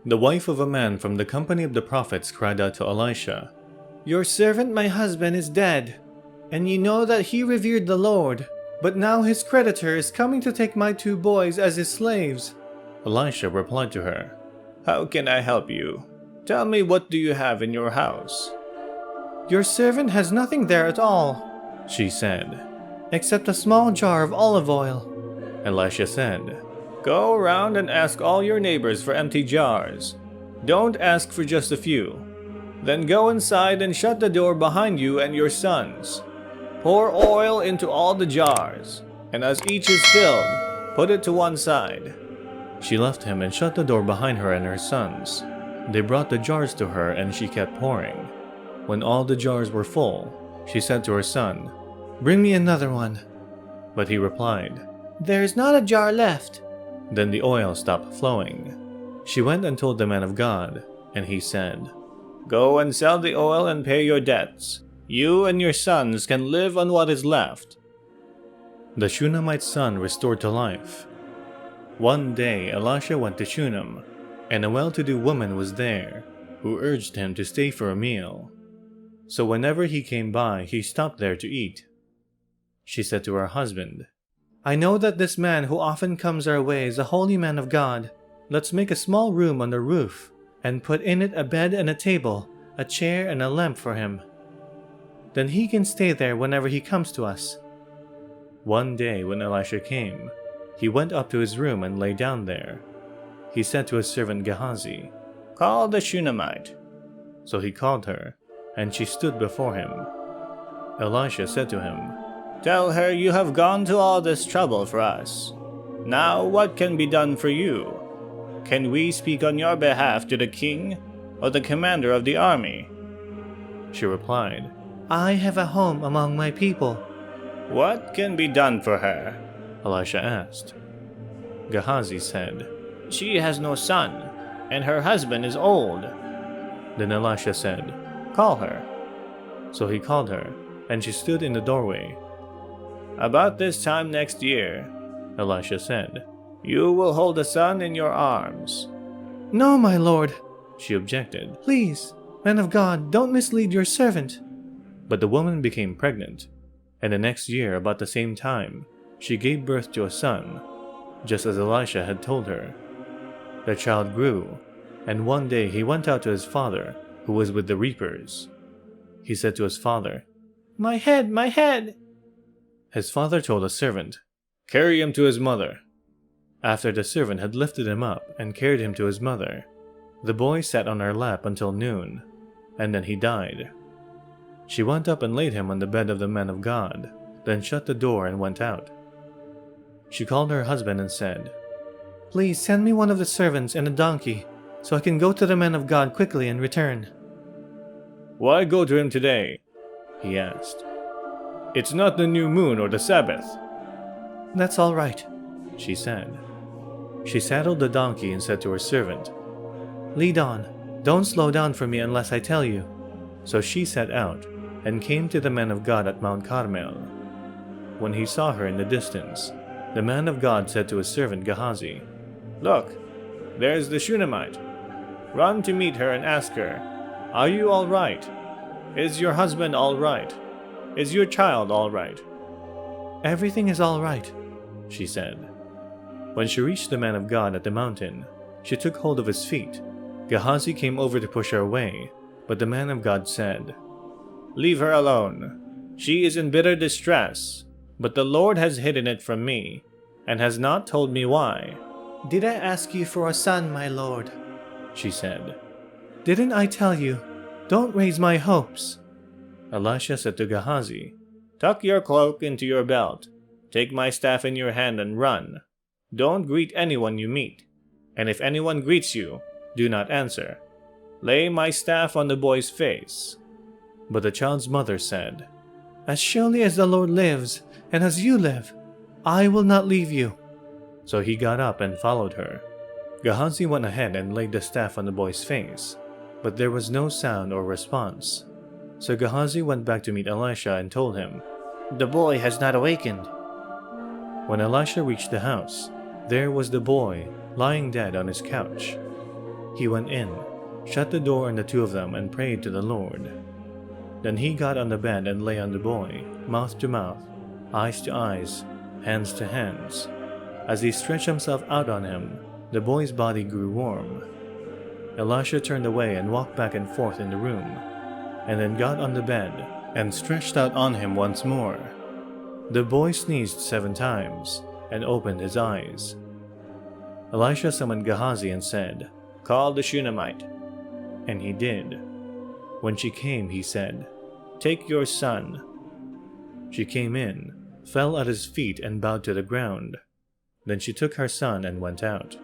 The wife of a man from the company of the prophets cried out to Elisha, "Your servant my husband is dead, and ye know that he revered the Lord, but now his creditor is coming to take my 2 boys as his slaves." Elisha replied to her, "How can I help you? Tell me, what do you have in your house?" "Your servant has nothing there at all," she said, "except a small jar of olive oil." Elisha said, "Go around and ask all your neighbors for empty jars. Don't ask for just a few. Then go inside and shut the door behind you and your sons. Pour oil into all the jars, and as each is filled, put it to one side." She left him and shut the door behind her and her sons. They brought the jars to her, and she kept pouring. When all the jars were full, she said to her son, "Bring me another one." But he replied, "There is not a jar left." Then the oil stopped flowing. She went and told the man of God, and he said, "Go and sell the oil and pay your debts. You and your sons can live on what is left." The Shunammite's son restored to life. One day Elisha went to Shunem, and a well-to-do woman was there, who urged him to stay for a meal. So whenever he came by, he stopped there to eat. She said to her husband, "I know that this man who often comes our way is a holy man of God. Let's make a small room on the roof, and put in it a bed and a table, a chair and a lamp for him. Then he can stay there whenever he comes to us." One day when Elisha came, he went up to his room and lay down there. He said to his servant Gehazi, "Call the Shunammite." So he called her, and she stood before him. Elisha said to him, "Tell her you have gone to all this trouble for us. Now what can be done for you? Can we speak on your behalf to the king or the commander of the army?" She replied, "I have a home among my people." "What can be done for her?" Elisha asked. Gehazi said, "She has no son, and her husband is old." Then Elisha said, "Call her." So he called her, and she stood in the doorway. "About this time next year," Elisha said, "you will hold a son in your arms." "No, my lord," she objected. "Please, man of God, don't mislead your servant." But the woman became pregnant, and the next year, about the same time, she gave birth to a son, just as Elisha had told her. The child grew, and one day he went out to his father, who was with the reapers. He said to his father, "My head, my head!" His father told a servant, "Carry him to his mother." After the servant had lifted him up and carried him to his mother, the boy sat on her lap until noon, and then he died. She went up and laid him on the bed of the man of God, then shut the door and went out. She called her husband and said, "Please send me one of the servants and a donkey, so I can go to the man of God quickly and return." "Why go to him today?" he asked. "It's not the new moon or the Sabbath." "That's all right," she said. She saddled the donkey and said to her servant, "Lead on, don't slow down for me unless I tell you." So she set out, and came to the man of God at Mount Carmel. When he saw her in the distance, the man of God said to his servant Gehazi, "Look, there's the Shunammite. Run to meet her and ask her, 'Are you all right? Is your husband all right? Is your child all right?'" "Everything is all right," she said. When she reached the man of God at the mountain, she took hold of his feet. Gehazi came over to push her away, but the man of God said, "Leave her alone. She is in bitter distress, but the Lord has hidden it from me, and has not told me why." "Did I ask you for a son, my lord?" she said. "Didn't I tell you, don't raise my hopes?" Elisha said to Gehazi, "Tuck your cloak into your belt, take my staff in your hand and run. Don't greet anyone you meet, and if anyone greets you, do not answer. Lay my staff on the boy's face." But the child's mother said, "As surely as the Lord lives, and as you live, I will not leave you." So he got up and followed her. Gehazi went ahead and laid the staff on the boy's face, but there was no sound or response. So Gehazi went back to meet Elisha and told him, "The boy has not awakened." When Elisha reached the house, there was the boy lying dead on his couch. He went in, shut the door on the two of them, and prayed to the Lord. Then he got on the bed and lay on the boy, mouth to mouth, eyes to eyes, hands to hands. As he stretched himself out on him, the boy's body grew warm. Elisha turned away and walked back and forth in the room, and then got on the bed and stretched out on him once more. The boy sneezed 7 times and opened his eyes. Elisha summoned Gehazi and said, "Call the Shunammite." And he did. When she came, he said, "Take your son." She came in, fell at his feet and bowed to the ground. Then she took her son and went out.